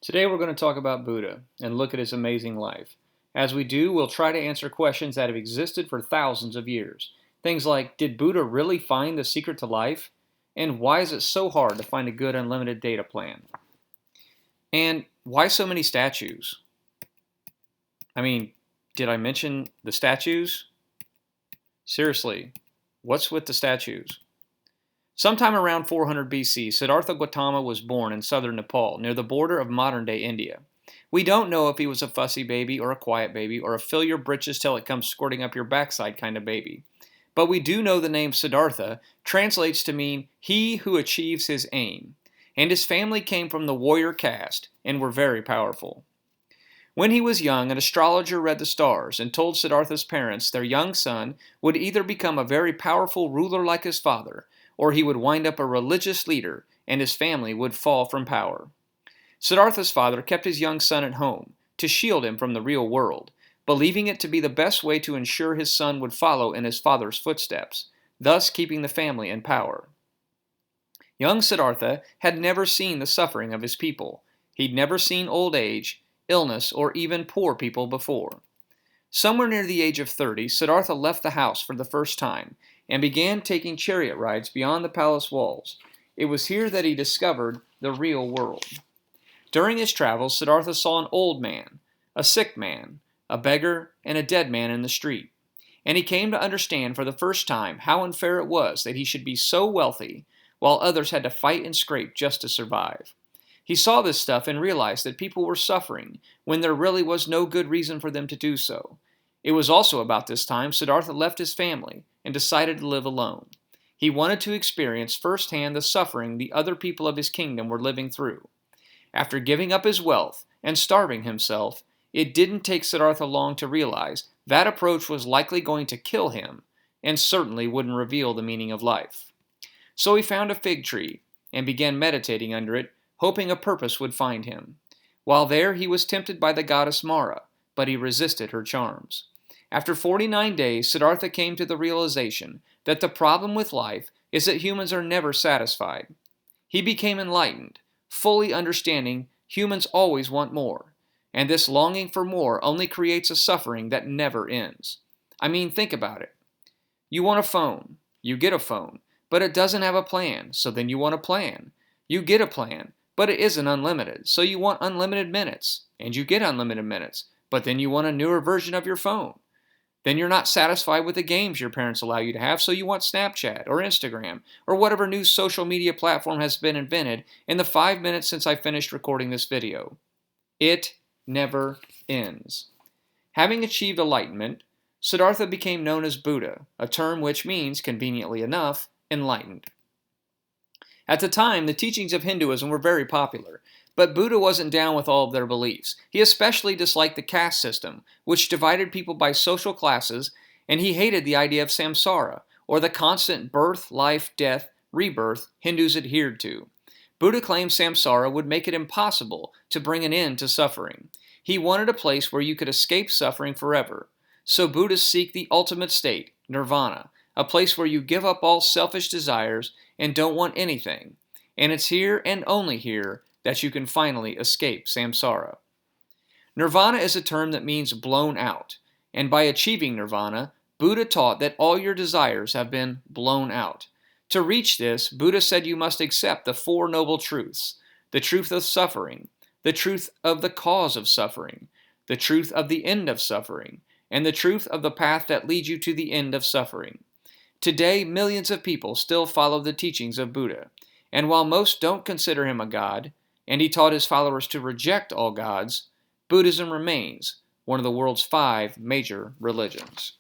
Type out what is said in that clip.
Today we're going to talk about Buddha and look at his amazing life. As we do, we'll try to answer questions that have existed for thousands of years. Things like, did Buddha really find the secret to life? And why is it so hard to find a good unlimited data plan? And why so many statues? Did I mention the statues? Seriously, what's with the statues? Sometime around 400 BC, Siddhartha Gautama was born in southern Nepal, near the border of modern-day India. We don't know if he was a fussy baby or a quiet baby or a fill your britches till it comes squirting up your backside kind of baby. But we do know the name Siddhartha translates to mean he who achieves his aim, and his family came from the warrior caste and were very powerful. When he was young, an astrologer read the stars and told Siddhartha's parents their young son would either become a very powerful ruler like his father, or he would wind up a religious leader and his family would fall from power. Siddhartha's father kept his young son at home to shield him from the real world, believing it to be the best way to ensure his son would follow in his father's footsteps, thus keeping the family in power. Young Siddhartha had never seen the suffering of his people. He'd never seen old age, illness, or even poor people before. Somewhere near the age of 30, Siddhartha left the house for the first time and began taking chariot rides beyond the palace walls. It was here that he discovered the real world. During his travels, Siddhartha saw an old man, a sick man, a beggar, and a dead man in the street. And he came to understand for the first time how unfair it was that he should be so wealthy while others had to fight and scrape just to survive. He saw this stuff and realized that people were suffering when there really was no good reason for them to do so. It was also about this time Siddhartha left his family and decided to live alone. He wanted to experience firsthand the suffering the other people of his kingdom were living through. After giving up his wealth and starving himself, it didn't take Siddhartha long to realize that approach was likely going to kill him and certainly wouldn't reveal the meaning of life. So he found a fig tree and began meditating under it, hoping a purpose would find him. While there, he was tempted by the goddess Mara, but he resisted her charms. After 49 days, Siddhartha came to the realization that the problem with life is that humans are never satisfied. He became enlightened, fully understanding humans always want more, and this longing for more only creates a suffering that never ends. Think about it. You want a phone, you get a phone, but it doesn't have a plan, so then you want a plan. You get a plan, but it isn't unlimited, so you want unlimited minutes, and you get unlimited minutes, but then you want a newer version of your phone. Then you're not satisfied with the games your parents allow you to have, so you want Snapchat or Instagram or whatever new social media platform has been invented in the 5 minutes since I finished recording this video. It never ends. Having achieved enlightenment, Siddhartha became known as Buddha, a term which means, conveniently enough, enlightened. At the time, the teachings of Hinduism were very popular, but Buddha wasn't down with all of their beliefs. He especially disliked the caste system, which divided people by social classes, and he hated the idea of samsara, or the constant birth, life, death, rebirth Hindus adhered to. Buddha claimed samsara would make it impossible to bring an end to suffering. He wanted a place where you could escape suffering forever. So Buddhists seek the ultimate state, nirvana, a place where you give up all selfish desires and don't want anything. And it's here and only here that you can finally escape samsara. Nirvana is a term that means blown out, and by achieving nirvana, Buddha taught that all your desires have been blown out. To reach this, Buddha said you must accept the Four Noble Truths: the truth of suffering, the truth of the cause of suffering, the truth of the end of suffering, and the truth of the path that leads you to the end of suffering. Today, millions of people still follow the teachings of Buddha, and while most don't consider him a god, and he taught his followers to reject all gods, Buddhism remains one of the world's 5 major religions.